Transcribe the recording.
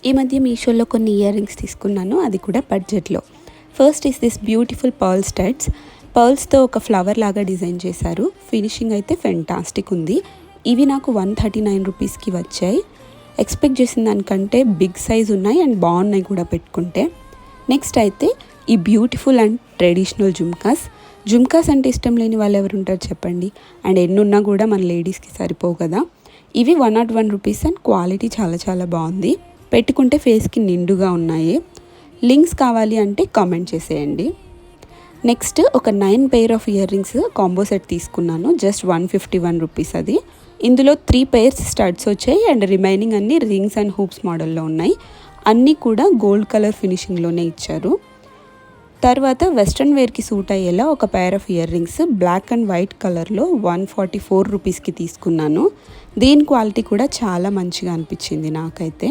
ఈ మధ్య మీషోలో కొన్ని ఇయర్ రింగ్స్ తీసుకున్నాను, అది కూడా బడ్జెట్లో. First is this beautiful pearl studs. పర్ల్స్తో ఒక ఫ్లవర్ లాగా డిజైన్ చేశారు. ఫినిషింగ్ అయితే ఫెంటాస్టిక్ ఉంది. ఇవి నాకు 139 రూపీస్కి వచ్చాయి. ఎక్స్పెక్ట్ చేసిన దానికంటే బిగ్ సైజ్ ఉన్నాయి అండ్ బాగున్నాయి కూడా పెట్టుకుంటే. నెక్స్ట్ అయితే ఈ బ్యూటిఫుల్ అండ్ ట్రెడిషనల్ జుమ్కాస్ అంటే ఇష్టం లేని వాళ్ళు ఎవరు ఉంటారు చెప్పండి. అండ్ ఎన్నున్నా కూడా మన లేడీస్కి సరిపోవు కదా. ఇవి 101 రూపీస్ అండ్ క్వాలిటీ చాలా చాలా బాగుంది. పెట్టుకుంటే ఫేస్కి నిండుగా ఉన్నాయి. లింక్స్ కావాలి అంటే కామెంట్ చేసేయండి. నెక్స్ట్ ఒక 9 pair of ear rings combo set తీసుకున్నాను. జస్ట్ 151 రూపీస్ అది. ఇందులో 3 పెయిర్స్ స్టడ్స్ వచ్చాయి అండ్ రిమైనింగ్ అన్ని రింగ్స్ అండ్ హూప్స్ మోడల్లో ఉన్నాయి. అన్నీ కూడా గోల్డ్ కలర్ ఫినిషింగ్లోనే ఇచ్చారు. తర్వాత వెస్ట్రన్ వేర్కి సూట్ అయ్యేలా ఒక pair of earrings black and white కలర్లో 144 రూపీస్కి తీసుకున్నాను. దీని క్వాలిటీ కూడా చాలా మంచిగా అనిపించింది నాకైతే.